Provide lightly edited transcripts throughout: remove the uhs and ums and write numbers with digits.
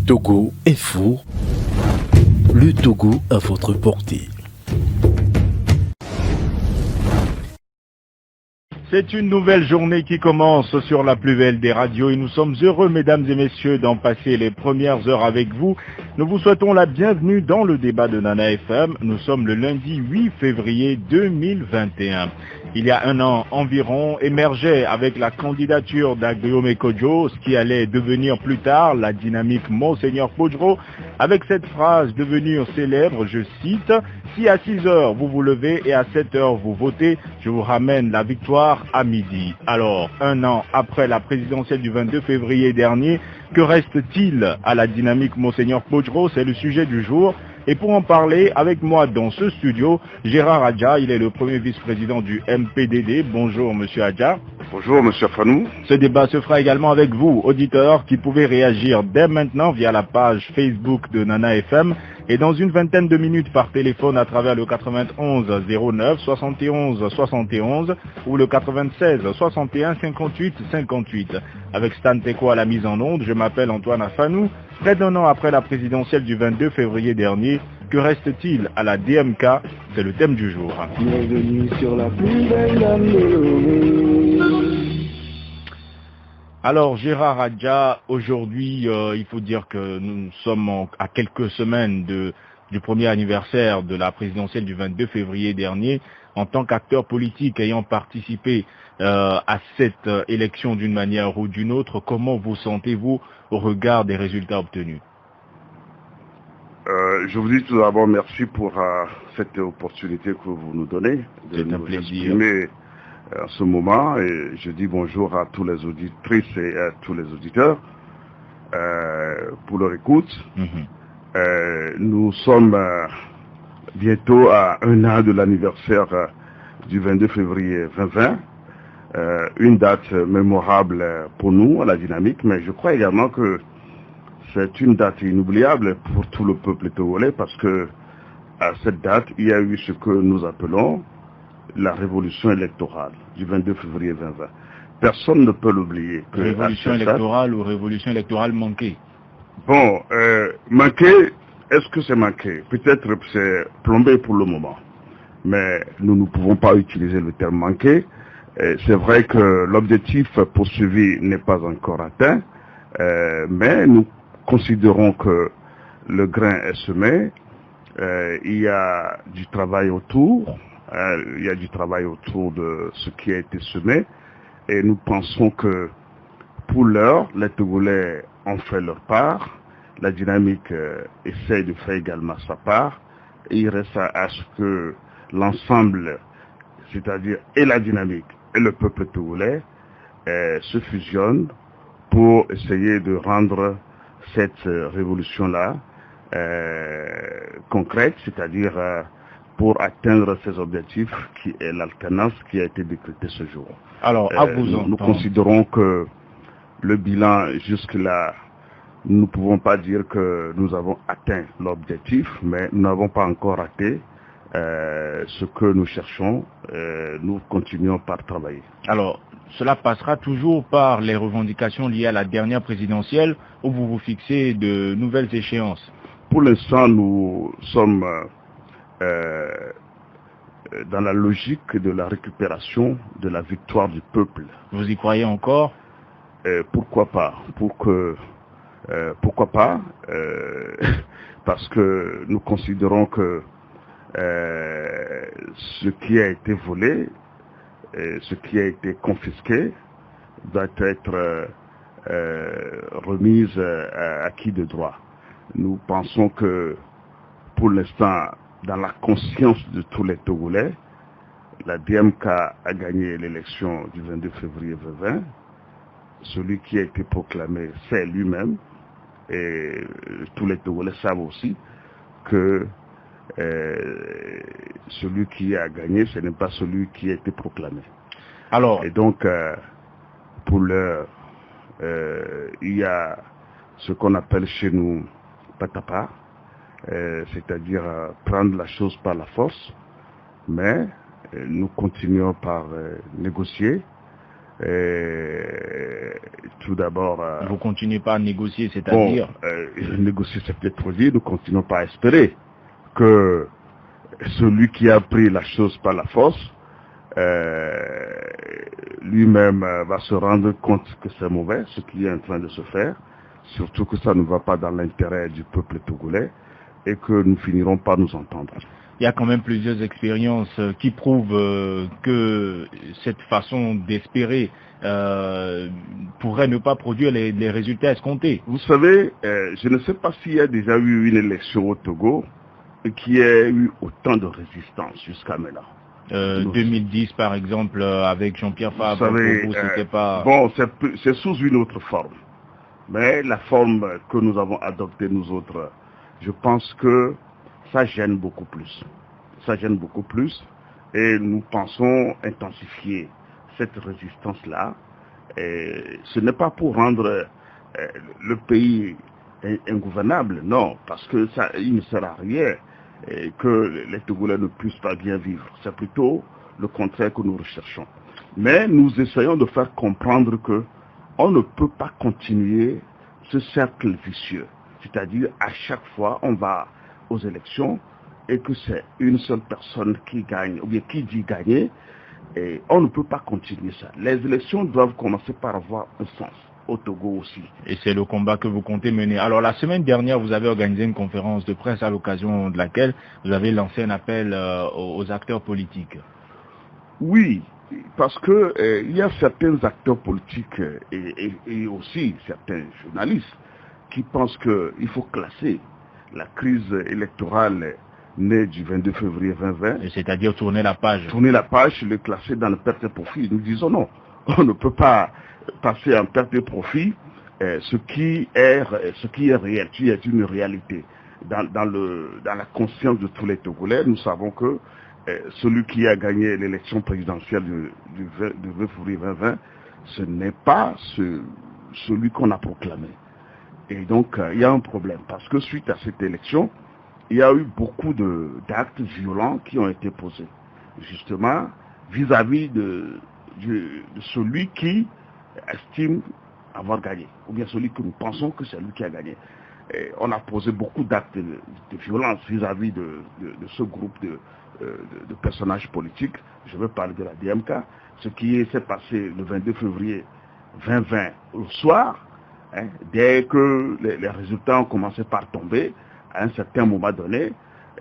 Togo est fou. Le Togo à votre portée. C'est une nouvelle journée qui commence sur la plus belle des radios et nous sommes heureux, mesdames et messieurs, d'en passer les premières heures avec vous. Nous vous souhaitons la bienvenue dans le débat de Nana FM. Nous sommes le lundi 8 février 2021. Il y a un an environ, émergeait avec la candidature d'Agriome Kodjo, ce qui allait devenir plus tard la dynamique Monseigneur Podjo, avec cette phrase devenue célèbre, je cite, « Si à 6 heures vous vous levez et à 7 heures vous votez, je vous ramène la victoire à midi ». Alors, un an après la présidentielle du 22 février dernier, que reste-t-il à la dynamique Monseigneur Podjo? C'est le sujet du jour. Et pour en parler avec moi dans ce studio, Gérard Adja, il est le premier vice-président du MPDD. Bonjour Monsieur Adja. Bonjour Monsieur Fanou. Ce débat se fera également avec vous, auditeurs, qui pouvez réagir dès maintenant via la page Facebook de Nana FM et dans une vingtaine de minutes par téléphone à travers le 91 09 71 71 ou le 96 61 58 58. Avec Stan Teko à la mise en onde, je m'appelle Antoine Afanou. Près d'un an après la présidentielle du 22 février dernier, que reste-t-il à la DMK? C'est le thème du jour. Bienvenue sur la plus belle de Alors Gérard Adja, aujourd'hui, il faut dire que nous sommes à quelques semaines du premier anniversaire de la présidentielle du 22 février dernier. En tant qu'acteur politique ayant participé à cette élection d'une manière ou d'une autre, comment vous sentez-vous au regard des résultats obtenus? Je vous dis tout d'abord merci pour cette opportunité que vous nous donnez de nous exprimer en ce moment, et je dis bonjour à tous les auditrices et à tous les auditeurs pour leur écoute. Nous sommes bientôt à un an de l'anniversaire du 22 février 2020, une date mémorable pour nous à la dynamique, mais je crois également que c'est une date inoubliable pour tout le peuple togolais, parce que à cette date, il y a eu ce que nous appelons la révolution électorale du 22 février 2020. Personne ne peut l'oublier. Révolution électorale ou révolution électorale manquée? Bon, manqué, est-ce que c'est manqué? Peut-être c'est plombé pour le moment. Mais nous ne pouvons pas utiliser le terme manqué. C'est vrai que l'objectif poursuivi n'est pas encore atteint, mais nous considérons que le grain est semé. Il y a du travail autour. Il y a du travail autour de ce qui a été semé. Et nous pensons que pour l'heure, les Togolais ont fait leur part. La dynamique essaye de faire également sa part. Et il reste à ce que l'ensemble, c'est-à-dire et la dynamique et le peuple togolais, se fusionnent pour essayer de rendre cette révolution-là concrète, c'est-à-dire pour atteindre ces objectifs qui est l'alternance qui a été décrétée ce jour. Alors, nous considérons que le bilan jusque-là, nous ne pouvons pas dire que nous avons atteint l'objectif, mais nous n'avons pas encore raté ce que nous cherchons. Nous continuons par travailler. Alors, cela passera toujours par les revendications liées à la dernière présidentielle, où vous vous fixez de nouvelles échéances? Pour l'instant, nous sommes dans la logique de la récupération de la victoire du peuple. Vous y croyez encore? Pourquoi pas? Pourquoi pas? Parce que nous considérons que ce qui a été volé, ce qui a été confisqué, doit être remise à qui de droit. Nous pensons que pour l'instant, dans la conscience de tous les Togolais, la DMK a gagné l'élection du 22 février 2020. Celui qui a été proclamé, c'est lui-même. Et tous les Togolais savent aussi que celui qui a gagné, ce n'est pas celui qui a été proclamé. Alors, et donc, pour l'heure, il y a ce qu'on appelle chez nous patapa, c'est-à-dire prendre la chose par la force, mais nous continuons par négocier Tout d'abord... Vous continuez pas à négocier, c'est-à-dire... négocier, c'est peut-être trop dire, nous continuons pas à espérer que celui qui a pris la chose par la force, lui-même va se rendre compte que c'est mauvais, ce qui est en train de se faire, surtout que ça ne va pas dans l'intérêt du peuple togolais, et que nous finirons par nous entendre. Il y a quand même plusieurs expériences qui prouvent que cette façon d'espérer pourrait ne pas produire les résultats escomptés. Vous savez, je ne sais pas s'il y a déjà eu une élection au Togo qui ait eu autant de résistance jusqu'à maintenant. 2010 par exemple avec Jean-Pierre Fabre, c'était pas... Bon, c'est sous une autre forme. Mais la forme que nous avons adoptée nous autres, je pense que ça gêne beaucoup plus. Ça gêne beaucoup plus et nous pensons intensifier cette résistance-là. Ce n'est pas pour rendre le pays ingouvernable, non, parce que ça, il ne sert à rien que les Togolais ne puissent pas bien vivre. C'est plutôt le contraire que nous recherchons. Mais nous essayons de faire comprendre que on ne peut pas continuer ce cercle vicieux. C'est-à-dire, à chaque fois, on va aux élections et que c'est une seule personne qui gagne, ou bien qui dit gagner, et on ne peut pas continuer ça. Les élections doivent commencer par avoir un sens, au Togo aussi. Et c'est le combat que vous comptez mener. Alors, la semaine dernière, vous avez organisé une conférence de presse à l'occasion de laquelle vous avez lancé un appel aux acteurs politiques. Oui, parce que il y a certains acteurs politiques et aussi certains journalistes qui pensent qu'il faut classer la crise électorale née du 22 février 2020. C'est-à-dire tourner la page. Tourner la page, le classer dans le perte et profit. Nous disons non, on ne peut pas passer en perte et profit ce qui est réel, qui est une réalité. Dans la conscience de tous les Togolais, nous savons que celui qui a gagné l'élection présidentielle du 20 février 2020, ce n'est pas celui qu'on a proclamé. Et donc, il y a un problème, parce que suite à cette élection, il y a eu beaucoup d'actes violents qui ont été posés, justement, vis-à-vis de celui qui estime avoir gagné, ou bien celui que nous pensons que c'est lui qui a gagné. Et on a posé beaucoup d'actes de violence vis-à-vis de ce groupe de personnages politiques. Je veux parler de la DMK. Ce qui s'est passé le 22 février 2020 au soir, hein, dès que les résultats ont commencé par tomber, à un certain moment donné,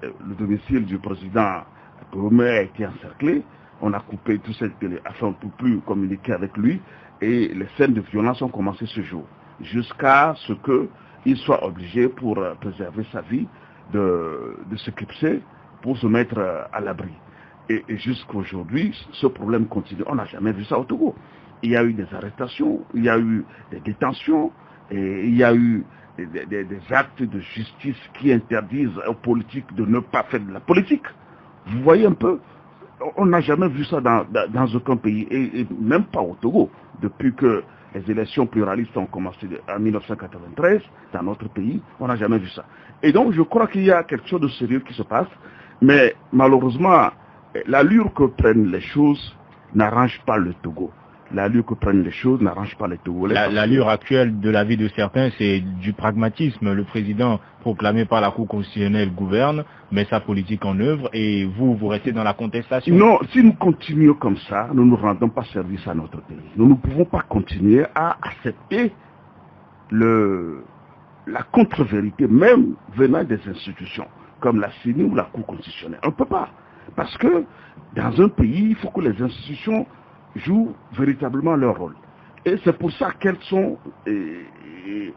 le domicile du président Kouroumé a été encerclé. On a coupé tout cette télé afin de ne plus communiquer avec lui. Et les scènes de violence ont commencé ce jour, jusqu'à ce qu'il soit obligé, pour préserver sa vie, de s'éclipser pour se mettre à l'abri. Et jusqu'à aujourd'hui, ce problème continue. On n'a jamais vu ça au Togo. Il y a eu des arrestations, il y a eu des détentions, et il y a eu des actes de justice qui interdisent aux politiques de ne pas faire de la politique. Vous voyez un peu, on n'a jamais vu ça dans aucun pays, et même pas au Togo, depuis que les élections pluralistes ont commencé en 1993 dans notre pays, on n'a jamais vu ça. Et donc je crois qu'il y a quelque chose de sérieux qui se passe, mais malheureusement, l'allure que prennent les choses n'arrange pas le Togo. L'allure que prennent les choses n'arrange pas les Togolais. L'allure actuelle de la vie de certains, c'est du pragmatisme. Le président proclamé par la Cour constitutionnelle gouverne, met sa politique en œuvre, et vous restez dans la contestation. Non, si nous continuons comme ça, nous ne rendons pas service à notre pays. Nous ne pouvons pas continuer à accepter la contre-vérité, même venant des institutions, comme la CENI ou la Cour constitutionnelle. On ne peut pas. Parce que dans un pays, il faut que les institutions jouent véritablement leur rôle. Et c'est pour ça qu'elles sont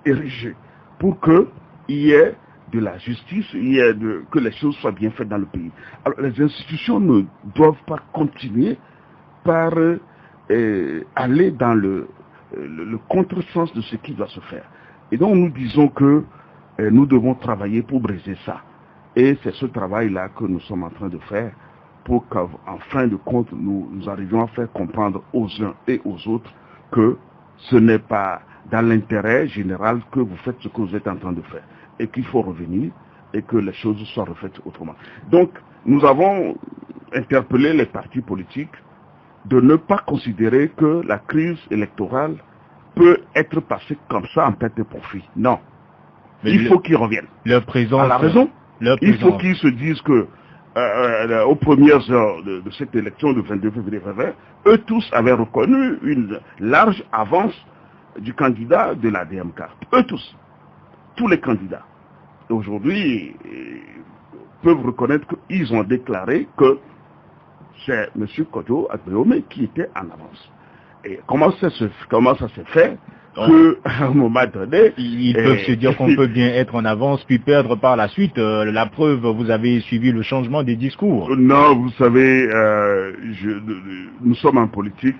érigées, pour qu'il y ait de la justice, que les choses soient bien faites dans le pays. Alors les institutions ne doivent pas continuer par aller dans le contresens de ce qui doit se faire. Et donc nous disons que nous devons travailler pour briser ça. Et c'est ce travail-là que nous sommes en train de faire, pour qu'en fin de compte, nous arrivions à faire comprendre aux uns et aux autres que ce n'est pas dans l'intérêt général que vous faites ce que vous êtes en train de faire, et qu'il faut revenir et que les choses soient refaites autrement. Donc, nous avons interpellé les partis politiques de ne pas considérer que la crise électorale peut être passée comme ça en perte de profit. Non. Mais il faut qu'ils reviennent. Leur présence. À la raison. Il faut qu'ils se disent que aux premières heures de cette élection du 22 février 2020, eux tous avaient reconnu une large avance du candidat de la DMK. Eux tous les candidats. Aujourd'hui, peuvent reconnaître qu'ils ont déclaré que c'est M. Kodjo Agbeome qui était en avance. Et comment ça s'est fait qu'à un moment donné... Ils peuvent se dire qu'on peut bien être en avance puis perdre par la suite. La preuve, vous avez suivi le changement des discours. Non, vous savez, nous sommes en politique,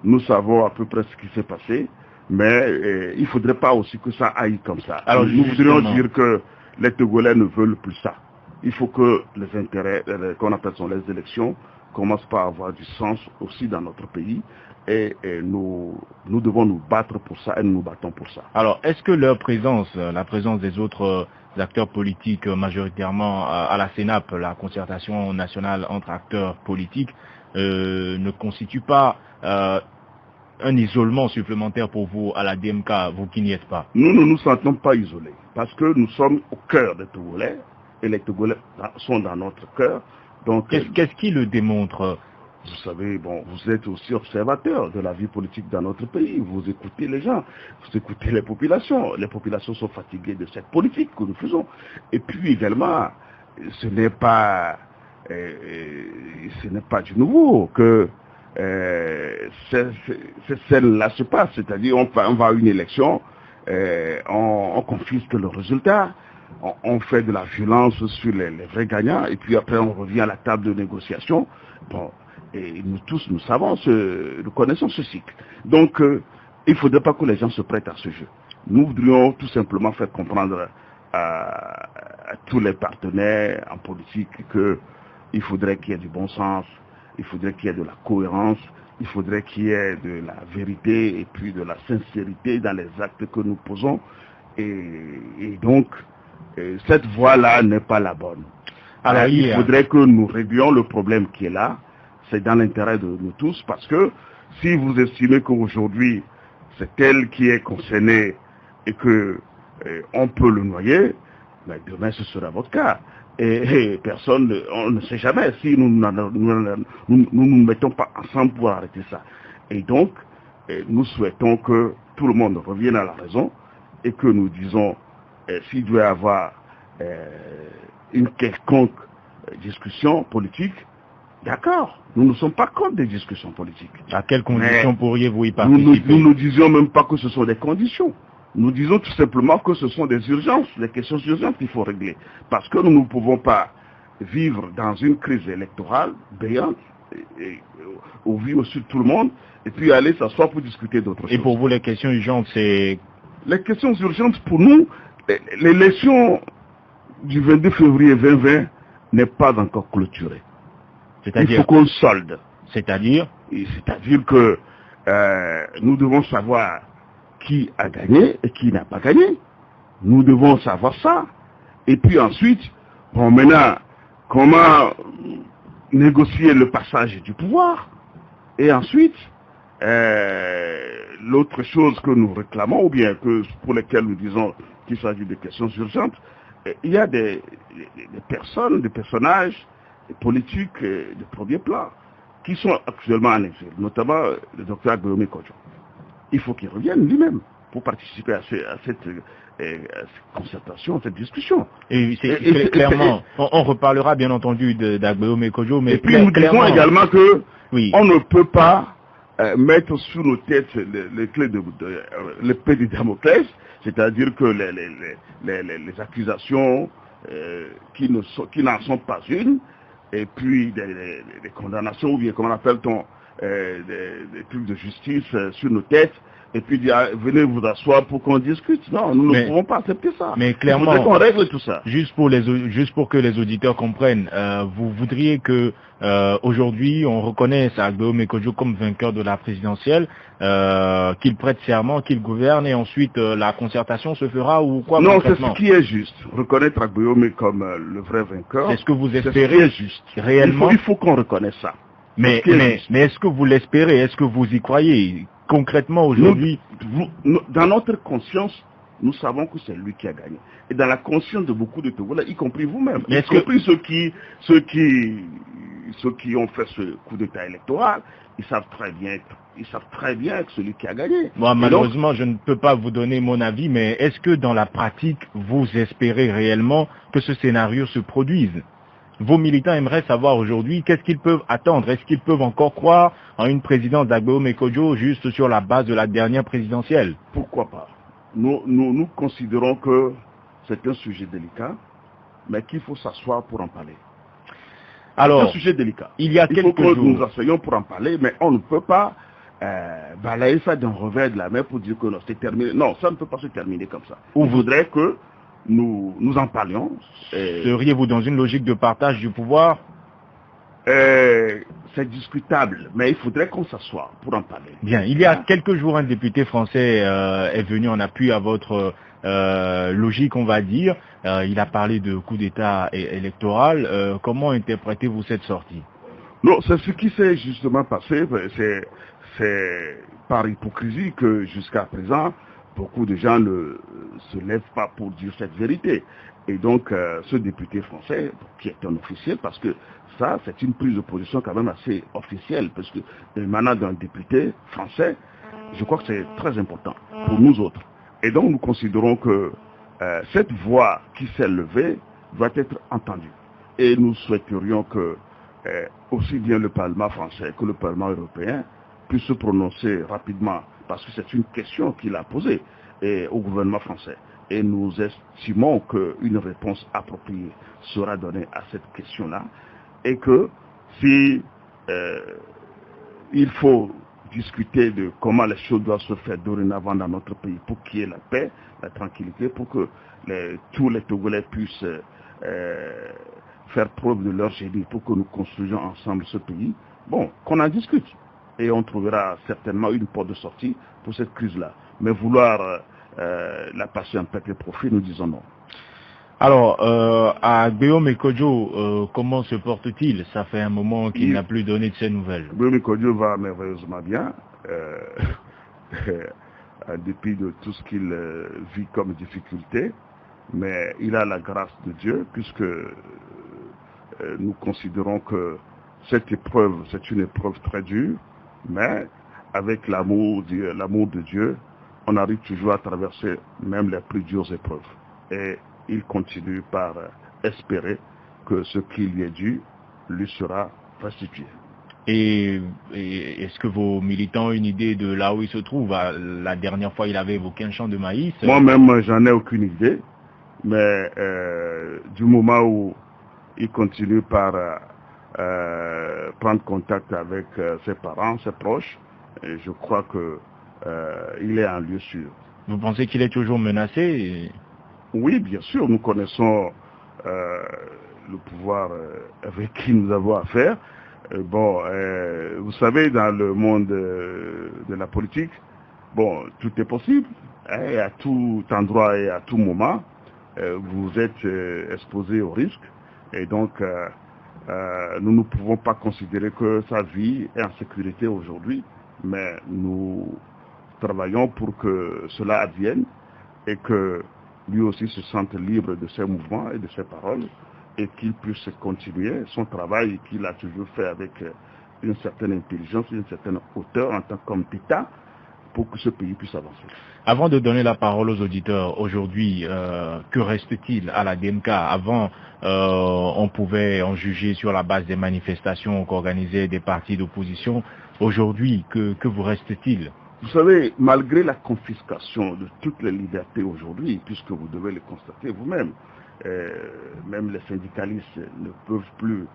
nous savons à peu près ce qui s'est passé, mais il ne faudrait pas aussi que ça aille comme ça. Alors, nous voudrions dire que les Togolais ne veulent plus ça. Il faut que les intérêts, qu'on appelle les élections, commencent par avoir du sens aussi dans notre pays. Et nous devons nous battre pour ça et nous nous battons pour ça. Alors, est-ce que leur présence, la présence des autres acteurs politiques, majoritairement à la CENAP, la concertation nationale entre acteurs politiques, ne constitue pas un isolement supplémentaire pour vous à la DMK, vous qui n'y êtes pas? Nous ne nous sentons pas isolés, parce que nous sommes au cœur des Togolais, et les Togolais sont dans notre cœur. Donc, qu'est-ce qui le démontre? Vous savez, bon, vous êtes aussi observateur de la vie politique dans notre pays. Vous écoutez les gens, vous écoutez les populations. Les populations sont fatiguées de cette politique que nous faisons. Et puis également, ce n'est pas du nouveau que celle-là se passe. C'est-à-dire, on va à une élection, on confisque le résultat. On fait de la violence sur les vrais gagnants, et puis après on revient à la table de négociation. Bon, et nous tous, nous connaissons ce cycle. Donc, il ne faudrait pas que les gens se prêtent à ce jeu. Nous voudrions tout simplement faire comprendre à tous les partenaires en politique qu'il faudrait qu'il y ait du bon sens, il faudrait qu'il y ait de la cohérence, il faudrait qu'il y ait de la vérité et puis de la sincérité dans les actes que nous posons. Et donc, cette voie-là n'est pas la bonne. Alors, il faudrait que nous réglions le problème qui est là. C'est dans l'intérêt de nous tous, parce que si vous estimez qu'aujourd'hui c'est elle qui est concernée et que on peut le noyer, ben demain ce sera votre cas. Et personne, on ne sait jamais si nous nous mettons pas ensemble pour arrêter ça. Et donc, nous souhaitons que tout le monde revienne à la raison et que nous disons, s'il doit y avoir une quelconque discussion politique, d'accord, nous ne sommes pas contre des discussions politiques. À quelles conditions pourriez-vous y participer? Nous ne disions même pas que ce sont des conditions. Nous disons tout simplement que ce sont des urgences, des questions urgentes qu'il faut régler. Parce que nous ne pouvons pas vivre dans une crise électorale béante, au vu aussi de tout le monde, et puis aller s'asseoir pour discuter d'autres choses. Et pour vous, les questions urgentes, c'est... Les questions urgentes, pour nous, l'élection du 22 février 2020 n'est pas encore clôturée. Il faut qu'on solde. C'est-à-dire que nous devons savoir qui a gagné et qui n'a pas gagné. Nous devons savoir ça. Et puis ensuite, bon, maintenant, comment négocier le passage du pouvoir. Et ensuite, l'autre chose que nous réclamons, ou bien pour lesquelles nous disons qu'il s'agit de questions urgentes, il y a des personnes, des personnages politiques de premier plan qui sont actuellement en exil, notamment le docteur Agbeome Kodjo. Il faut qu'il revienne lui-même pour participer à cette concertation, à cette discussion. Et clairement, on reparlera bien entendu d'Agbeome Kodjo, mais et puis nous disons également que oui, on ne peut pas mettre sous nos têtes l'épée de Damoclès, c'est-à-dire que les accusations qui n'en sont pas une, et puis des condamnations, ou bien comment appelle-t-on, des trucs de justice sur nos têtes, et puis dire venez vous asseoir pour qu'on discute. Non, nous ne pouvons pas accepter ça. Mais clairement, il faudrait qu'on règle tout ça. Juste pour que les auditeurs comprennent, vous voudriez que aujourd'hui on reconnaisse Agbeome Kodjo comme vainqueur de la présidentielle, qu'il prête serment, qu'il gouverne, et ensuite la concertation se fera, ou quoi? Non, c'est ce qui est juste. Reconnaître Agbeome comme le vrai vainqueur. C'est ce que vous espérez juste. Réellement? Il faut qu'on reconnaisse ça. Mais est-ce que vous l'espérez? Est-ce que vous y croyez? Concrètement, aujourd'hui... Dans notre conscience, nous savons que c'est lui qui a gagné. Et dans la conscience de beaucoup de Togolais, y compris vous-même, y compris ceux qui ont fait ce coup d'État électoral, ils savent très bien que celui qui a gagné. Moi, malheureusement, je ne peux pas vous donner mon avis, mais est-ce que dans la pratique, vous espérez réellement que ce scénario se produise? Vos militants aimeraient savoir aujourd'hui qu'est-ce qu'ils peuvent attendre. Est-ce qu'ils peuvent encore croire en une présidence d'Agbeo Mekodjo juste sur la base de la dernière présidentielle? Pourquoi pas? Nous considérons que c'est un sujet délicat, mais qu'il faut s'asseoir pour en parler. Alors, c'est un sujet délicat. Il faut que nous nous assoyions pour en parler, mais on ne peut pas balayer ça d'un revers de la main pour dire que non, c'est terminé. Non, ça ne peut pas se terminer comme ça. Il faudrait que nous en parlions. Seriez-vous dans une logique de partage du pouvoir? C'est discutable, mais il faudrait qu'on s'assoie pour en parler. Bien, il y a quelques jours, un député français est venu en appui à votre logique, on va dire. Il a parlé de coup d'État électoral. Comment interprétez-vous cette sortie? Non, c'est ce qui s'est justement passé. C'est par hypocrisie que jusqu'à présent, beaucoup de gens ne se lèvent pas pour dire cette vérité. Et donc, ce député français, qui est un officiel, parce que ça, c'est une prise de position quand même assez officielle, parce que émanant d'un député français, je crois que c'est très important pour nous autres. Et donc, nous considérons que cette voix qui s'est levée doit être entendue. Et nous souhaiterions que aussi bien le Parlement français que le Parlement européen puissent se prononcer rapidement, parce que c'est une question qu'il a posée au gouvernement français. Et nous estimons qu'une réponse appropriée sera donnée à cette question-là, et que si il faut discuter de comment les choses doivent se faire dorénavant dans notre pays pour qu'il y ait la paix, la tranquillité, pour que tous les Togolais puissent faire preuve de leur génie, pour que nous construisions ensemble ce pays, bon, qu'on en discute. Et on trouvera certainement une porte de sortie pour cette crise-là. Mais vouloir la passer en perte et profit, nous disons non. Alors, à Agbeo Mekodjo, comment se porte-t-il? Ça fait un moment qu'il n'a plus donné de ses nouvelles. Agbeo Mekodjo va merveilleusement bien, en dépit de tout ce qu'il vit comme difficulté, mais il a la grâce de Dieu, puisque nous considérons que cette épreuve, c'est une épreuve très dure, mais avec l'amour de Dieu, on arrive toujours à traverser même les plus dures épreuves. Et il continue par espérer que ce qui lui est dû lui sera restitué. Et est-ce que vos militants ont une idée de là où il se trouve? La dernière fois, il avait évoqué un champ de maïs. Moi-même, j'en ai aucune idée, mais du moment où il continue par prendre contact avec ses parents, ses proches, et je crois que il est en lieu sûr. Vous pensez qu'il est toujours menacé? Oui, bien sûr, nous connaissons le pouvoir avec qui nous avons affaire. Vous savez, dans le monde de la politique, bon, tout est possible. Et à tout endroit et à tout moment, vous êtes exposé au risque. Et donc, nous ne pouvons pas considérer que sa vie est en sécurité aujourd'hui, mais nous travaillons pour que cela advienne et que lui aussi se sente libre de ses mouvements et de ses paroles et qu'il puisse continuer son travail qu'il a toujours fait avec une certaine intelligence, une certaine hauteur en tant qu'homme d'État pour que ce pays puisse avancer. Avant de donner la parole aux auditeurs, aujourd'hui, que reste-t-il à la DMK? Avant, on pouvait en juger sur la base des manifestations qu'organisaient des partis d'opposition. Aujourd'hui, que vous reste-t-il? Vous savez, malgré la confiscation de toutes les libertés aujourd'hui, puisque vous devez le constater vous-même, même les syndicalistes ne peuvent plus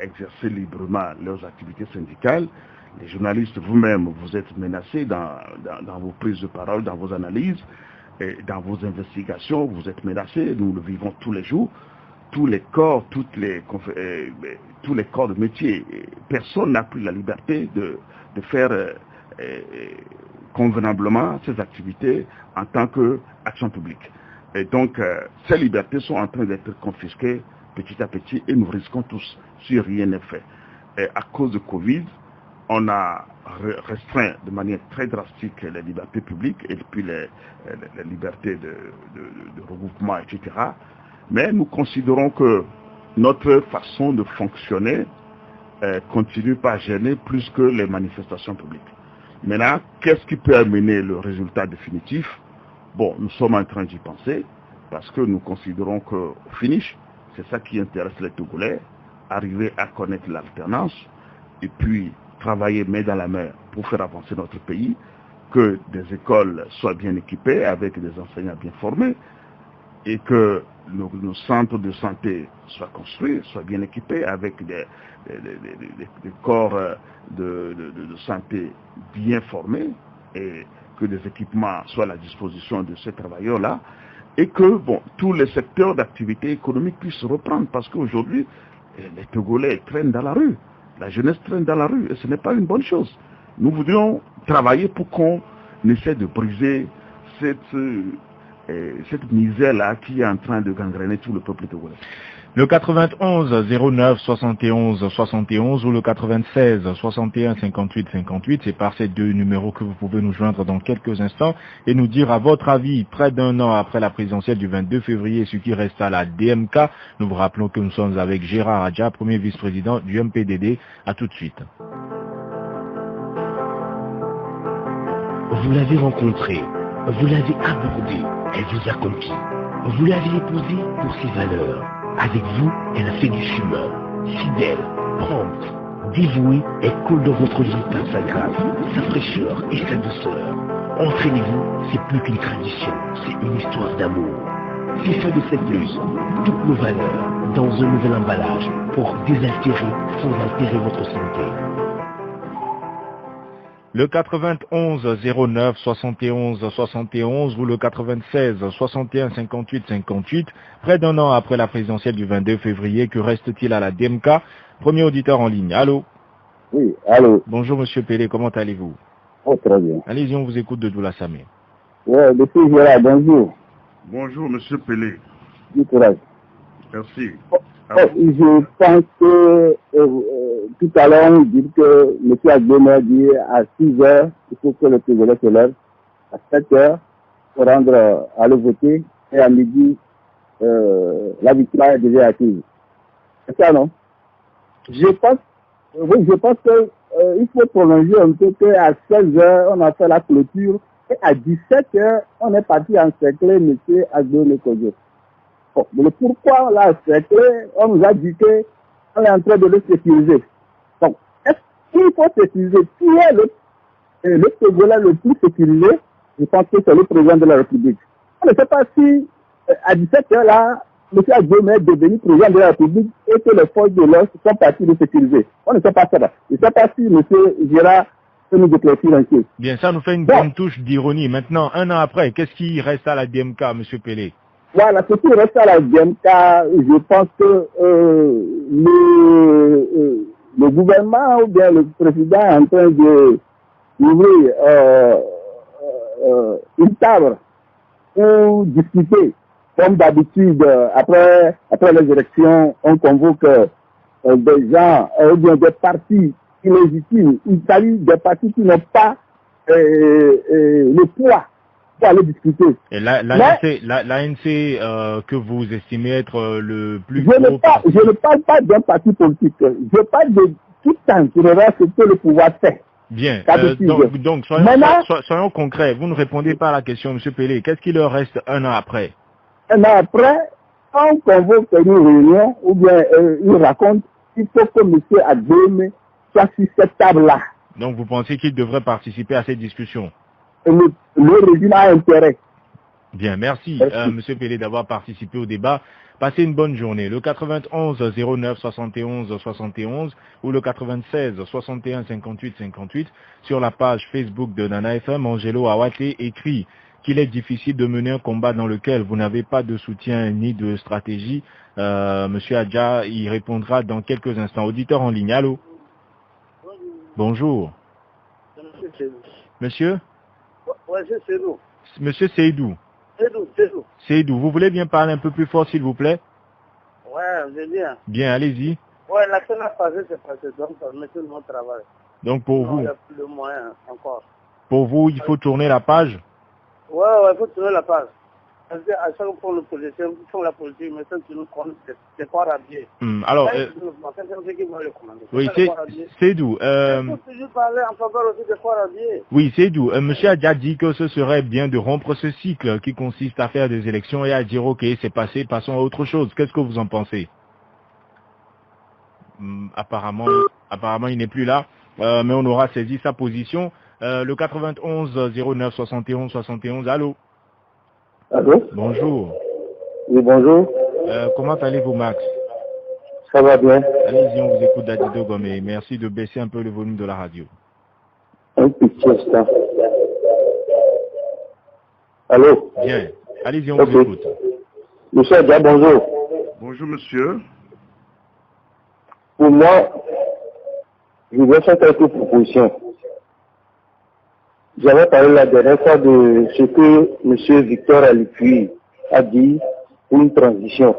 exercer librement leurs activités syndicales. Les journalistes vous-même, vous êtes menacés dans vos prises de parole, dans vos analyses, et dans vos investigations, vous êtes menacés, nous le vivons tous les jours. Tous les corps, tous les corps de métier, personne n'a plus la liberté de faire convenablement ces activités en tant qu'action publique. Et donc, ces libertés sont en train d'être confisquées petit à petit et nous risquons tous si rien n'est fait. Et à cause de Covid, on a restreint de manière très drastique les libertés publiques et puis les libertés de regroupement, etc. Mais nous considérons que notre façon de fonctionner continue pas à gêner plus que les manifestations publiques. Maintenant, qu'est-ce qui peut amener le résultat définitif? Bon, nous sommes en train d'y penser parce que nous considérons qu'au finish, c'est ça qui intéresse les Togolais, arriver à connaître l'alternance et puis travailler main dans la main pour faire avancer notre pays, que des écoles soient bien équipées avec des enseignants bien formés et que nos centres de santé soient construits, soient bien équipés avec des corps de santé bien formés et que des équipements soient à la disposition de ces travailleurs-là et que tous les secteurs d'activité économique puissent reprendre parce qu'aujourd'hui, les Togolais traînent dans la rue, la jeunesse traîne dans la rue et ce n'est pas une bonne chose. Nous voudrions travailler pour qu'on essaie de briser cette misère-là qui est en train de gangréner tout le peuple togolais. Le 91 09 71 71 ou le 96 61 58 58, c'est par ces deux numéros que vous pouvez nous joindre dans quelques instants et nous dire à votre avis, près d'un an après la présidentielle du 22 février, ce qui reste à la DMK. Nous vous rappelons que nous sommes avec Gérard Adja, premier vice-président du MPDD. À tout de suite. Vous l'avez rencontrée, vous l'avez abordée, elle vous a conquis. Vous l'avez épousée pour ses valeurs. Avec vous, elle a fait du chemin. Fidèle, prompte, dévouée, elle coule dans votre vie par sa grâce, sa fraîcheur et sa douceur. Entraînez-vous, c'est plus qu'une tradition, c'est une histoire d'amour. C'est fait de cette plus, toutes nos valeurs, dans un nouvel emballage, pour désaltérer sans altérer votre santé. Le 91 09 71 71 ou le 96 61 58 58, près d'un an après la présidentielle du 22 février, que reste-t-il à la DMK? Premier auditeur en ligne. Allô? Oui, allô. Bonjour Monsieur Pelé, comment allez-vous? Oh, très bien. Allez-y, on vous écoute de Doula-Samé. Ouais, depuis Gérard, bonjour. Bonjour Monsieur Pelé. Du courage. Merci. Je pense que tout à l'heure, on dit que M. Agbena dit à 6 heures, il faut que le Togolais se lève, à 7 heures, pour rendre à le voter, et à midi, la victoire est déjà acquise. C'est ça, non? Je pense que il faut prolonger un peu qu'à 16 heures, on a fait la clôture, et à 17 heures, on est parti encercler M. Agbena Kojo. Bon, mais pourquoi on l'a encerclé? On nous a dit qu'on est en train de le sécuriser. Donc, est-ce qu'il faut sécuriser? Qui est le Togolais le plus sécurisé? Je pense que c'est le président de la République. On ne sait pas si, à 17 heures là, M. Agbena est devenu président de la République et que les forces de l'ordre sont parties de sécuriser. On ne sait pas ça. Je ne sais pas si M. Gérard peut nous éclaircir un peu. Bien, ça nous fait une bonne touche d'ironie. Maintenant, un an après, qu'est-ce qui reste à la DMK, M. Pelé? Voilà, ce qui reste à la DMK, je pense que le gouvernement ou bien le président est en train d'ouvrir une table pour discuter. Comme d'habitude, après les élections, on convoque des gens ou bien des partis illégitimes. Il s'agit des partis qui n'ont pas le poids pour aller discuter. Et l'ANC que vous estimez être le plus gros parti. Je ne parle pas d'un parti politique. Je parle de tout en général ce que le pouvoir fait. Bien. Donc soyons concrets. Vous ne répondez pas à la question, M. Pelé. Qu'est-ce qui leur reste un an après? Un an après, on convoque une réunion ou bien il raconte qu'il faut que M. Agbena soit sur cette table-là. Donc vous pensez qu'il devrait participer à cette discussion? Le régime a intérêt. Bien, merci. Monsieur Pelé d'avoir participé au débat. Passez une bonne journée. Le 91 09 71 71 ou le 96 61 58 58 sur la page Facebook de Nana FM, Angelo Awate écrit qu'il est difficile de mener un combat dans lequel vous n'avez pas de soutien ni de stratégie. Monsieur Adja y répondra dans quelques instants. Auditeur en ligne, allô? Bonjour. Monsieur? Ouais, c'est Seydou. Monsieur Seydou. Seydou, vous voulez bien parler un peu plus fort, s'il vous plaît? Ouais, c'est bien. Bien, allez-y. Ouais, la semaine passée, c'est passé, donc mais tout le monde travaille. Donc pour Non, vous, il n'y a plus de moyens encore. il faut tourner la page? Ouais, il faut tourner la page. Parce qu'à chaque fois que les politiciens font la politique, mais ça, tu nous connais, c'est pas radié. Alors, oui, c'est d'où Il faut toujours parler en faveur aussi des fois radiés. Oui, c'est d'où Monsieur a déjà dit que ce serait bien de rompre ce cycle qui consiste à faire des élections et à dire ok, c'est passé, passons à autre chose. Qu'est-ce que vous en pensez? Apparemment, il n'est plus là, mais on aura saisi sa position. Le 91 09 71 71, allô? Allô? Bonjour. Oui, bonjour. Comment allez-vous, Max? Ça va bien? Allez-y, on vous écoute d'Adido Gomé. Merci de baisser un peu le volume de la radio. Un petit instant. Allô? Bien. Allez-y, on vous écoute. Monsieur Adja, bonjour. Bonjour monsieur. Pour moi, je voudrais faire quelques propositions. J'avais parlé la dernière fois de ce que M. Victor Alipui a dit pour une transition.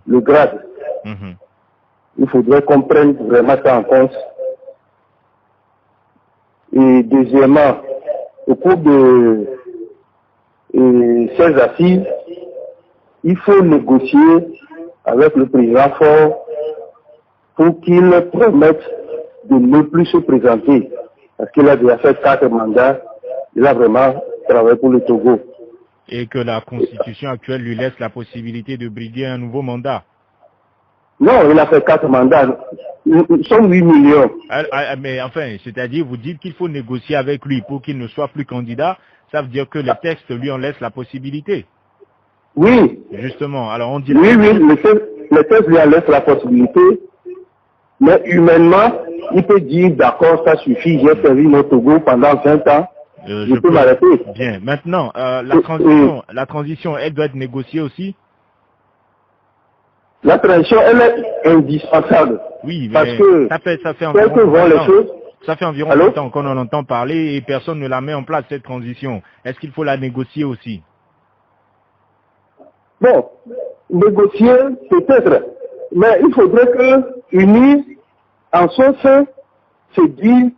Le grade. Il faudrait qu'on prenne vraiment ça en compte. Et deuxièmement, au cours de ces assises, il faut négocier avec le président Faure pour qu'il promette de ne plus se présenter. Parce qu'il a déjà fait 4 mandats, il a vraiment travaillé pour le Togo. Et que la constitution actuelle lui laisse la possibilité de briguer un nouveau mandat. Non, il a fait 4 mandats. Ils sont 8 millions. Mais enfin, c'est-à-dire, vous dites qu'il faut négocier avec lui pour qu'il ne soit plus candidat. Ça veut dire que les textes lui en laissent la possibilité. Oui. Justement, alors on dit... Oui, les textes lui en laissent la possibilité. Mais humainement, il peut dire, d'accord, ça suffit, j'ai servi notre Togo pendant 20 ans. Je peux m'arrêter. Bien. Maintenant, la transition, elle doit être négociée aussi? La transition, elle est indispensable. Oui, parce que ça fait environ les choses. Ça fait environ longtemps qu'on en entend parler et personne ne la met en place, cette transition. Est-ce qu'il faut la négocier aussi? Bon, négocier, peut-être. Mais il faudrait que, unis, en son sein, se dire,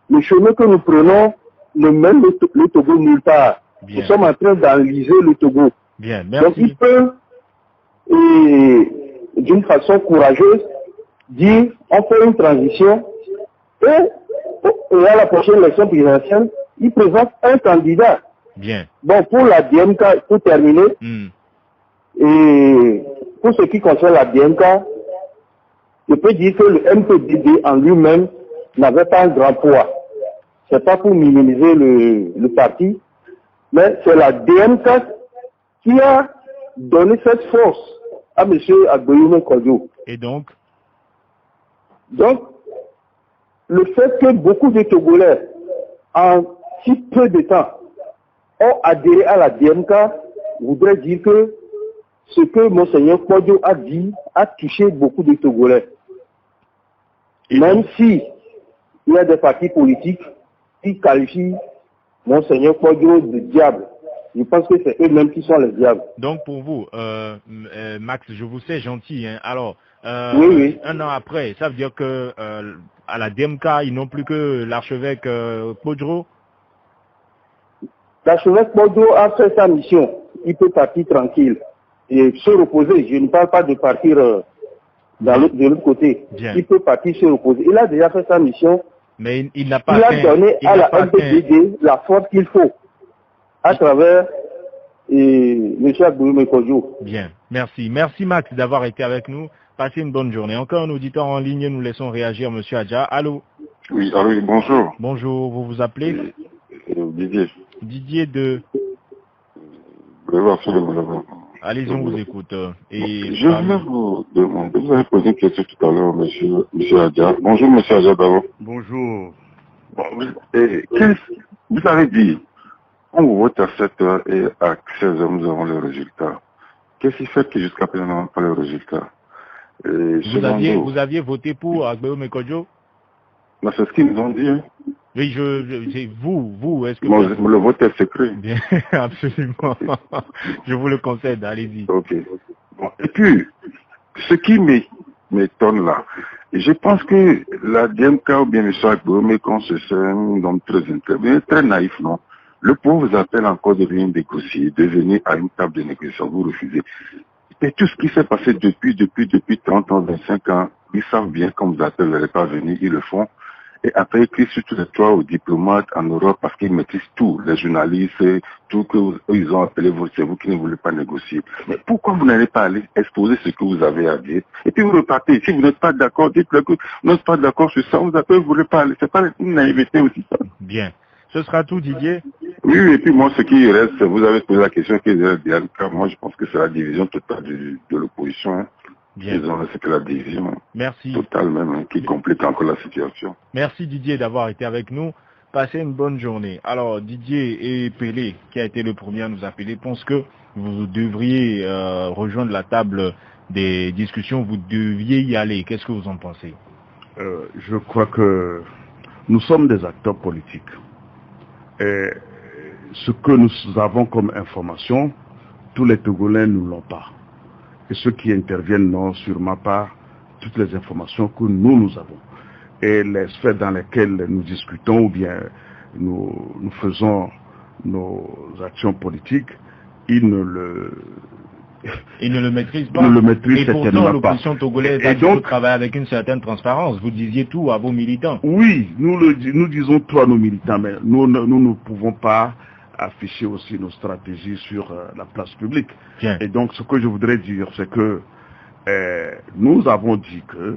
le chemin que nous prenons ne mène le Togo nulle part. Bien. Nous sommes en train d'enliser le Togo. Bien, merci. Donc il peut, d'une façon courageuse, dire, on fait une transition et à la prochaine élection présidentielle, il présente un candidat. Bien. Bon, pour la DMK, pour terminer, et pour ce qui concerne la DMK, je peux dire que le MPDD en lui-même n'avait pas un grand poids. C'est pas pour minimiser le parti, mais c'est la DMK qui a donné cette force à M. Agboyoume Kodjo. Et donc, le fait que beaucoup de Togolais, en si peu de temps, ont adhéré à la DMK, voudrait dire que ce que Monseigneur Kodjo a dit a touché beaucoup de Togolais. Même si il y a des partis politiques qui qualifient Monseigneur Kodjo de diable. Je pense que c'est eux-mêmes qui sont les diables. Donc pour vous, Max, je vous sais gentil. Hein. Alors, oui. Un an après, ça veut dire que à la DMK, ils n'ont plus que l'archevêque Kodjo. L'archevêque Kodjo a fait sa mission. Il peut partir tranquille et se reposer. Je ne parle pas de partir de l'autre côté. Bien. Il peut partir se reposer. Il a déjà fait sa mission. Mais il n'a pas donné à la MPDD la force qu'il faut à travers M. Agboyoume Kodjo. Bien, merci. Merci Max d'avoir été avec nous. Passez une bonne journée. Encore un auditeur en ligne, nous laissons réagir M. Adja. Allô? Oui, allô, bonjour. Bonjour, vous vous appelez? Didier. Didier de... Allez-y, on vous écoute. Je voulais vous demander, vous avez posé une question tout à l'heure, monsieur Adja. Bonjour, monsieur Adja, d'abord. Bonjour. Bon, vous avez dit, on vote à 7h et à 16h, nous avons le résultat. Qu'est-ce qui fait que jusqu'à présent, nous n'avons pas le résultat? Vous aviez voté pour Agboyoume Kodjo? Non, c'est ce qu'ils nous ont dit. Hein. Oui, vous, est-ce que... Bon, le vote est secret. Bien, absolument. Je vous le concède, allez-y. Ok. Bon, et puis, ce qui m'étonne là. Et je pense que la DMK ou bien M. Agbomé, quand c'est un homme très naïf, non? Le pouvoir vous appelle encore de venir négocier, de venir à une table de négociation, vous refusez. Et tout ce qui s'est passé depuis 30 ans, 25 ans, ils savent bien quand vous appelez, vous n'allez pas venir, ils le font. Et après, ils crient surtout les toits aux diplomates en Europe parce qu'ils maîtrisent tout, les journalistes, tout ils ont appelé, c'est vous qui ne voulez pas négocier. Mais pourquoi vous n'allez pas aller exposer ce que vous avez à dire? Et puis vous repartez. Si vous n'êtes pas d'accord, dites-le que vous n'êtes pas d'accord sur ça, vous appelez, vous ne voulez pas aller. C'est pas une naïveté aussi, ça. Bien. Ce sera tout, Didier? Oui, et puis moi, ce qui reste, vous avez posé la question qui est derrière le cas. Moi, je pense que c'est la division totale de l'opposition. Hein. Bien. C'est que la division Merci. totale même, hein, qui complique encore la situation. Merci Didier d'avoir été avec nous. Passez une bonne journée. Alors, Didier et Pelé, qui a été le premier à nous appeler, pensent que vous devriez rejoindre la table des discussions, vous deviez y aller. Qu'est-ce que vous en pensez? Je crois que nous sommes des acteurs politiques. Et ce que nous avons comme information, tous les Togolais ne l'ont pas. Et ceux qui interviennent n'ont sûrement pas toutes les informations que nous avons. Et les sphères dans lesquelles nous discutons ou bien nous faisons nos actions politiques, ils ne le maîtrisent pas. Ne le maîtrisent et pourtant, l'opposition togolaise a donc travaillé avec une certaine transparence. Vous disiez tout à vos militants. Oui, nous disons tout à nos militants, mais nous ne pouvons pas afficher aussi nos stratégies sur la place publique. Bien. Et donc, ce que je voudrais dire, c'est que nous avons dit que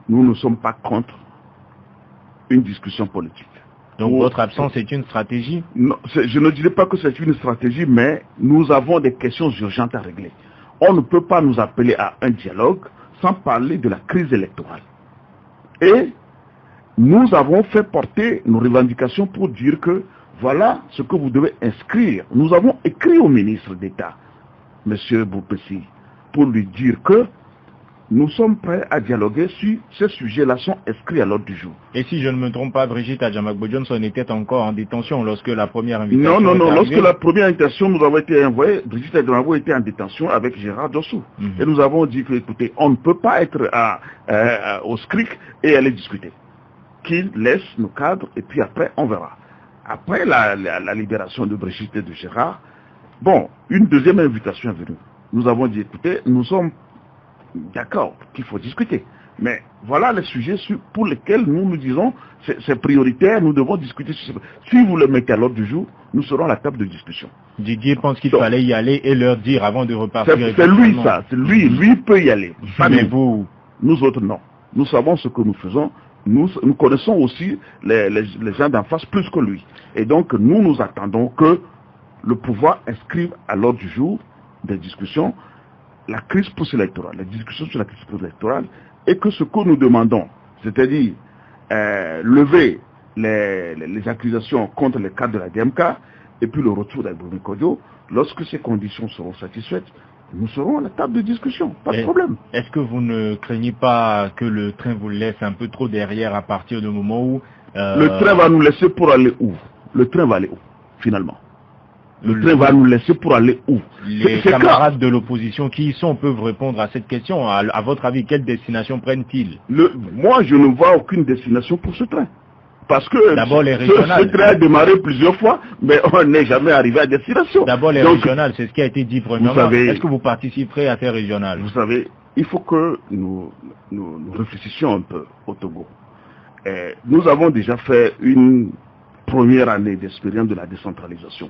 nous ne sommes pas contre une discussion politique. Donc, votre absence est une stratégie? Non, je ne dirais pas que c'est une stratégie, mais nous avons des questions urgentes à régler. On ne peut pas nous appeler à un dialogue sans parler de la crise électorale. Et nous avons fait porter nos revendications pour dire que voilà ce que vous devez inscrire. Nous avons écrit au ministre d'État, M. Boupessi, pour lui dire que nous sommes prêts à dialoguer si ces sujets-là sont inscrits à l'ordre du jour. Et si je ne me trompe pas, Brigitte Adjamagbo-Johnson était encore en détention lorsque la première invitation Non, est lorsque arrivée. la première invitation nous avait été envoyée, Brigitte Adjamagbo était en détention avec Gérard Dossou. Et nous avons dit que, écoutez, on ne peut pas être au SCRIC et aller discuter. Qu'il laisse nos cadres et puis après, on verra. Après la libération de Brigitte et de Gérard, bon, une deuxième invitation est venue. Nous avons dit, écoutez, nous sommes d'accord qu'il faut discuter. Mais voilà les sujets pour lesquels nous disons c'est prioritaire, nous devons discuter. Si vous le mettez à l'ordre du jour, nous serons à la table de discussion. Didier pense qu'il fallait y aller et leur dire avant de repartir. C'est lui ça, lui peut y aller. Mais vous? Nous autres non. Nous savons ce que nous faisons. Nous connaissons aussi les gens d'en face plus que lui. Et donc nous attendons que le pouvoir inscrive à l'ordre du jour des discussions la crise post-électorale, les discussions sur la crise post-électorale, et que ce que nous demandons, c'est-à-dire lever les accusations contre les cadres de la DMK, et puis le retour d'Agbomé Kodjo, lorsque ces conditions seront satisfaites, nous serons à la table de discussion, pas de problème. Est-ce que vous ne craignez pas que le train vous laisse un peu trop derrière à partir du moment où... Le train va nous laisser pour aller où? Le train va aller où, finalement? Le train va nous laisser pour aller où? Les camarades de l'opposition qui y sont peuvent répondre à cette question. À votre avis, quelle destination prennent-ils? Moi, je ne vois aucune destination pour ce train. Parce que d'abord les régionales. Ce train a démarré plusieurs fois, mais on n'est jamais arrivé à destination. D'abord les régionales, c'est ce qui a été dit premièrement. Est-ce que vous participerez à ces régionales? Vous savez, il faut que nous réfléchissions un peu au Togo. Nous avons déjà fait une première année d'expérience de la décentralisation.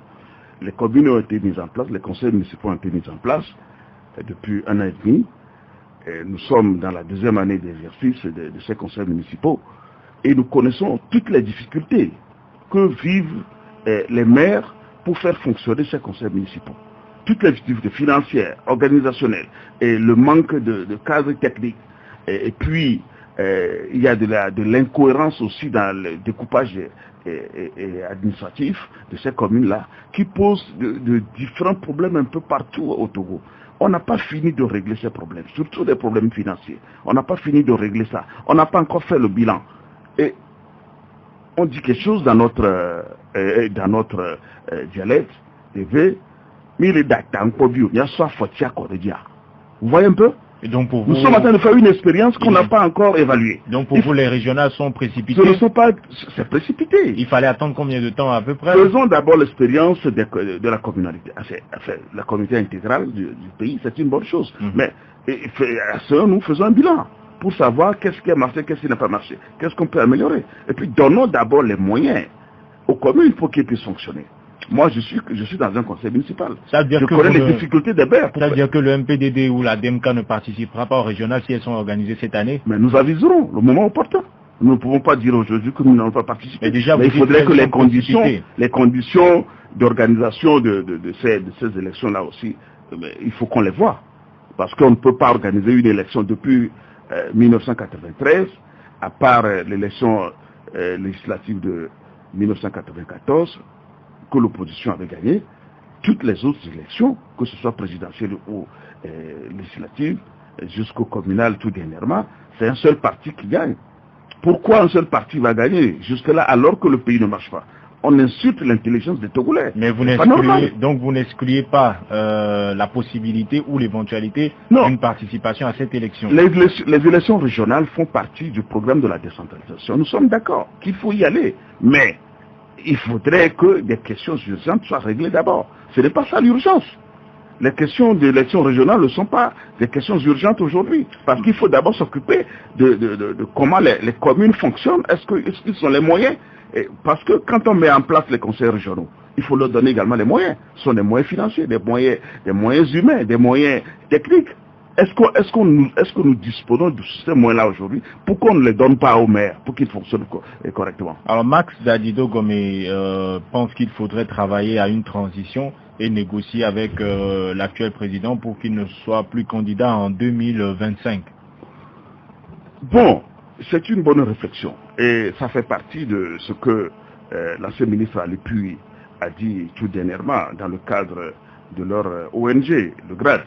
Les communes ont été mises en place, les conseils municipaux ont été mis en place depuis 1 an et demi. Nous sommes dans la deuxième année d'exercice de ces conseils municipaux et nous connaissons toutes les difficultés que vivent les maires pour faire fonctionner ces conseils municipaux. Toutes les difficultés financières, organisationnelles et le manque de cadres techniques. Et puis, il y a de l'incohérence aussi dans le découpage et administratif de ces communes-là qui posent de différents problèmes un peu partout au Togo. On n'a pas fini de régler ces problèmes, surtout des problèmes financiers. On n'a pas fini de régler ça. On n'a pas encore fait le bilan. Et on dit quelque chose dans notre dialecte, vous voyez un peu? Et donc pour vous, nous sommes en train de faire une expérience qu'on n'a pas encore évaluée. Donc pour vous, les régionales sont précipitées? Ce ne sont pas... C'est précipité. Il fallait attendre combien de temps à peu près? Faisons d'abord l'expérience de la communauté. Enfin, la communauté intégrale du pays, c'est une bonne chose. Mais nous faisons un bilan pour savoir qu'est-ce qui a marché, qu'est-ce qui n'a pas marché, qu'est-ce qu'on peut améliorer. Et puis donnons d'abord les moyens aux communes pour qu'ils puissent fonctionner. Moi, je suis dans un conseil municipal. Je connais les difficultés des maires. C'est-à-dire que le MPDD ou la DMK ne participera pas au régional si elles sont organisées cette année? Mais nous aviserons le moment opportun. Nous ne pouvons pas dire aujourd'hui que nous n'allons pas participer. Mais déjà, il faudrait que les conditions d'organisation de ces élections-là aussi, il faut qu'on les voie. Parce qu'on ne peut pas organiser une élection depuis 1993, à part l'élection législative de 1994, que l'opposition avait gagné. Toutes les autres élections, que ce soit présidentielle ou législative, jusqu'au communal tout dernièrement, c'est un seul parti qui gagne. Pourquoi un seul parti va gagner jusque-là alors que le pays ne marche pas? On insulte l'intelligence des Togolais. Mais vous n'excluez pas la possibilité ou l'éventualité d'une participation à cette élection. Les élections régionales font partie du programme de la décentralisation. Nous sommes d'accord qu'il faut y aller. Mais il faudrait que des questions urgentes soient réglées d'abord. Ce n'est pas ça l'urgence. Les questions d'élections régionales ne sont pas des questions urgentes aujourd'hui. Parce qu'il faut d'abord s'occuper de comment les communes fonctionnent. Est-ce qu'ils ont les moyens? Parce que quand on met en place les conseils régionaux, il faut leur donner également les moyens. Ce sont des moyens financiers, des moyens humains, des moyens techniques. Est-ce que nous disposons de ces moyens-là aujourd'hui? Pourquoi on ne les donne pas aux maires pour qu'ils fonctionnent correctement? Alors Max Dadido Gomé pense qu'il faudrait travailler à une transition et négocier avec l'actuel président pour qu'il ne soit plus candidat en 2025. Bon, c'est une bonne réflexion et ça fait partie de ce que l'ancien ministre Alipuy a dit tout dernièrement dans le cadre de leur ONG, le GRAD.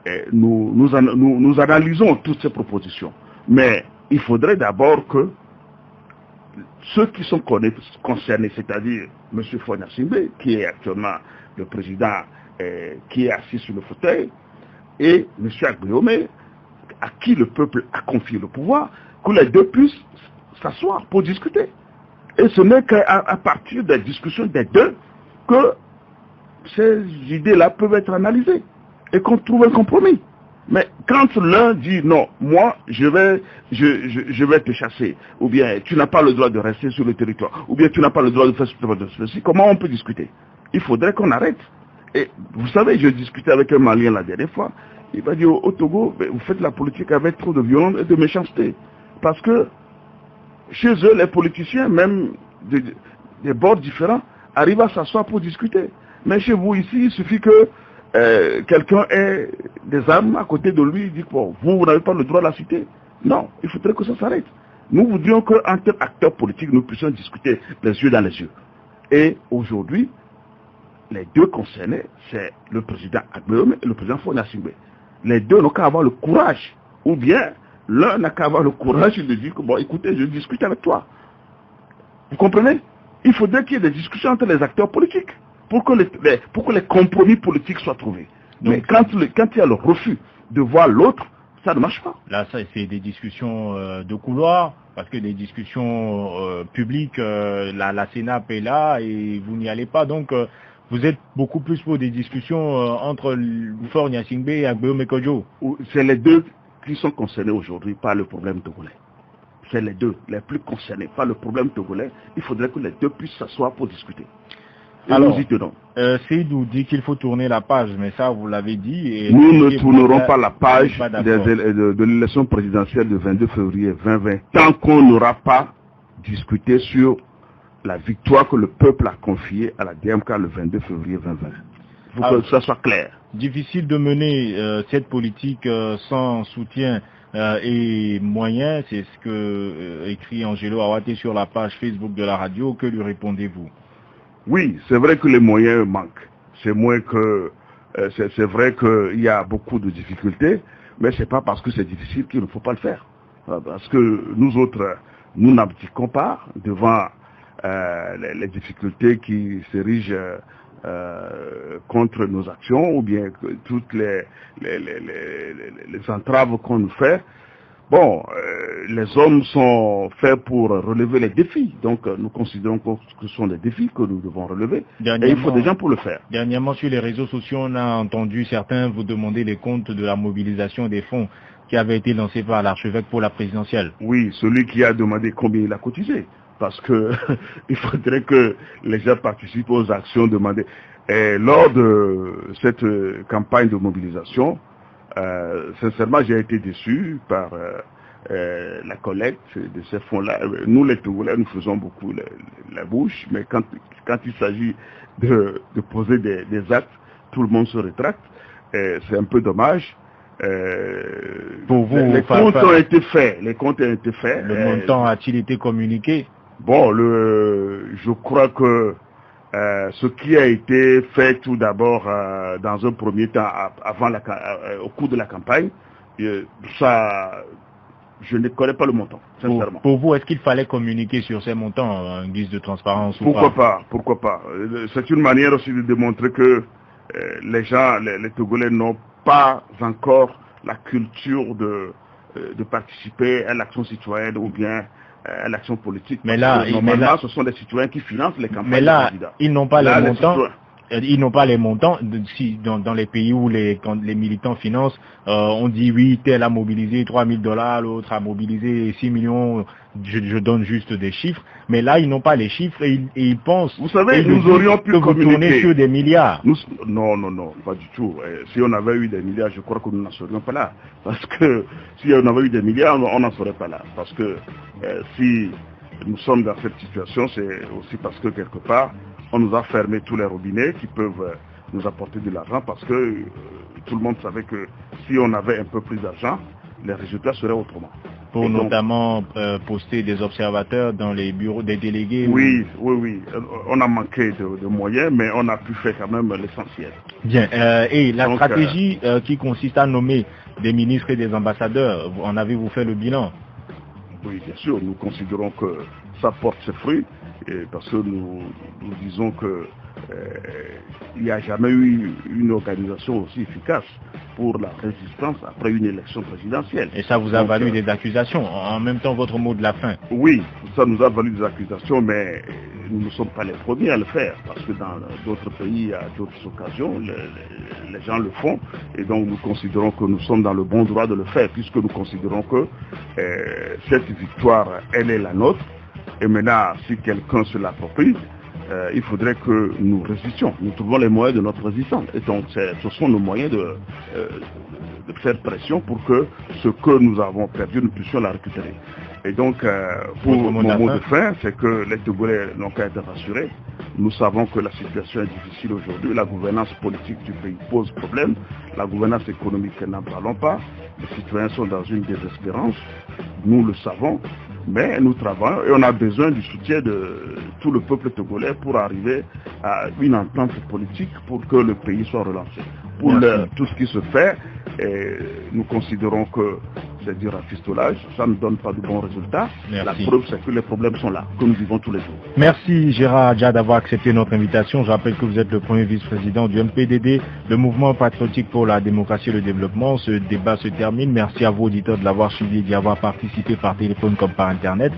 Et nous analysons toutes ces propositions. Mais il faudrait d'abord que ceux qui sont concernés, c'est-à-dire M. Fonia Simbe, qui est actuellement le président qui est assis sur le fauteuil, et M. Agbeome, à qui le peuple a confié le pouvoir, que les deux puissent s'asseoir pour discuter. Et ce n'est qu'à partir des discussions des deux que ces idées-là peuvent être analysées et qu'on trouve un compromis. Mais quand l'un dit non, moi je vais te chasser, ou bien tu n'as pas le droit de rester sur le territoire, ou bien tu n'as pas le droit de faire ceci, comment on peut discuter? Il faudrait qu'on arrête. Et vous savez, je discutais avec un Malien la dernière fois, il m'a dit au Togo, vous faites la politique avec trop de violence et de méchanceté. Parce que chez eux, les politiciens, même des bords différents, arrivent à s'asseoir pour discuter. Mais chez vous ici, il suffit que quelqu'un ait des armes à côté de lui, il dit bon, vous n'avez pas le droit de la citer. Non, il faudrait que ça s'arrête. Nous voudrions qu'en tant qu'acteurs politiques, nous puissions discuter les yeux dans les yeux. Et aujourd'hui, les deux concernés, c'est le président Agbeome et le président Fonia Simbe. Les deux n'ont qu'à avoir le courage, ou bien l'un n'a qu'à avoir le courage de dire que bon, écoutez, je discute avec toi. Vous comprenez? Il faudrait qu'il y ait des discussions entre les acteurs politiques pour que les compromis politiques soient trouvés. Donc, mais quand il y a le refus de voir l'autre, ça ne marche pas. Là, ça, c'est des discussions de couloir, parce que des discussions publiques, la CENAP est là et vous n'y allez pas. Donc, vous êtes beaucoup plus pour des discussions entre Fonia Simbe et Agbeome Kodjo. C'est les deux qui sont concernés aujourd'hui par le problème togolais. C'est les deux, les plus concernés par le problème togolais. Il faudrait que les deux puissent s'asseoir pour discuter. Et alors, nous y tenons. Seydou dit qu'il faut tourner la page, mais ça, vous l'avez dit. Et nous ne tournerons pas la page de l'élection présidentielle du 22 février 2020 tant qu'on n'aura pas discuté sur la victoire que le peuple a confiée à la DMK le 22 février 2020. Il faut que ça soit clair. Difficile de mener cette politique sans soutien et moyens, c'est ce que écrit Angelo Awaté sur la page Facebook de la radio. Que lui répondez-vous? Oui, c'est vrai que les moyens manquent. C'est vrai qu'il y a beaucoup de difficultés, mais c'est pas parce que c'est difficile qu'il ne faut pas le faire. Parce que nous autres, nous n'abdiquons pas devant les difficultés qui s'érigent contre nos actions ou bien toutes les entraves qu'on nous fait. Bon, les hommes sont faits pour relever les défis. Donc, nous considérons que ce sont des défis que nous devons relever. Et il faut des gens pour le faire. Dernièrement, sur les réseaux sociaux, on a entendu certains vous demander les comptes de la mobilisation des fonds qui avait été lancé par l'archevêque pour la présidentielle. Oui, celui qui a demandé combien il a cotisé. Parce que il faudrait que les gens participent aux actions demandées. Et lors de cette campagne de mobilisation, sincèrement, j'ai été déçu par la collecte de ces fonds-là. Nous, les Togolais, nous faisons beaucoup la bouche, mais quand il s'agit de poser des actes, tout le monde se rétracte. C'est un peu dommage. Pour vous, les comptes ont été faits. Les comptes ont été faits. Le montant a-t-il été communiqué? Bon, je crois que ce qui a été fait tout d'abord dans un premier temps, au cours de la campagne, ça, je ne connais pas le montant, sincèrement. Pour vous, est-ce qu'il fallait communiquer sur ces montants en guise de transparence ou pas? Pourquoi pas? C'est une manière aussi de démontrer que les gens, les Togolais n'ont pas encore la culture de participer à l'action citoyenne ou bien à l'action politique. Mais là, normalement, ce sont les citoyens qui financent les campagnes. Mais là, des candidats. Ils n'ont pas les montants. Ils n'ont pas les montants. Si dans les pays où les militants financent, on dit oui, tel a mobilisé $3 000, l'autre a mobilisé 6 millions. Je donne juste des chiffres. Mais là, ils n'ont pas les chiffres et ils pensent. Vous savez, nous aurions pu communiquer sur des milliards. Non, pas du tout. Si on avait eu des milliards, je crois que nous n'en serions pas là. Parce que si on avait eu des milliards, on n'en serait pas là. Parce que si nous sommes dans cette situation, c'est aussi parce que quelque part, on nous a fermé tous les robinets qui peuvent nous apporter de l'argent parce que tout le monde savait que si on avait un peu plus d'argent, les résultats seraient autrement. Pour notamment poster des observateurs dans les bureaux des délégués. Oui. On a manqué de moyens, mais on a pu faire quand même l'essentiel. Bien. Et la stratégie qui consiste à nommer des ministres et des ambassadeurs, en avez-vous fait le bilan? Oui, bien sûr. Nous considérons que ça porte ses fruits, parce que nous disons que il n'y a jamais eu une organisation aussi efficace pour la résistance après une élection présidentielle. Et ça vous a valu des accusations, en même temps votre mot de la fin? Oui, ça nous a valu des accusations, mais nous ne sommes pas les premiers à le faire, parce que dans d'autres pays, à d'autres occasions, les gens le font, et donc nous considérons que nous sommes dans le bon droit de le faire, puisque nous considérons que cette victoire, elle est la nôtre, et maintenant, si quelqu'un se l'approprie, il faudrait que nous résistions. Nous trouvons les moyens de notre résistance. Et donc, ce sont nos moyens de faire pression pour que ce que nous avons perdu, nous puissions la récupérer. Et donc, pour mon mot de fin, c'est que les Togolais n'ont qu'à être rassurés. Nous savons que la situation est difficile aujourd'hui. La gouvernance politique du pays pose problème. La gouvernance économique, n'en parlons pas. Les citoyens sont dans une désespérance. Nous le savons. Mais nous travaillons et on a besoin du soutien de tout le peuple togolais pour arriver à une entente politique pour que le pays soit relancé. Pour tout ce qui se fait, nous considérons que c'est du rafistolage, ça ne donne pas de bons résultats. Merci. La preuve, c'est que les problèmes sont là, que nous vivons tous les jours. Merci Gérard Adja d'avoir accepté notre invitation. Je rappelle que vous êtes le premier vice-président du MPDD, le mouvement patriotique pour la démocratie et le développement. Ce débat se termine. Merci à vous auditeurs de l'avoir suivi et d'y avoir participé par téléphone comme par Internet.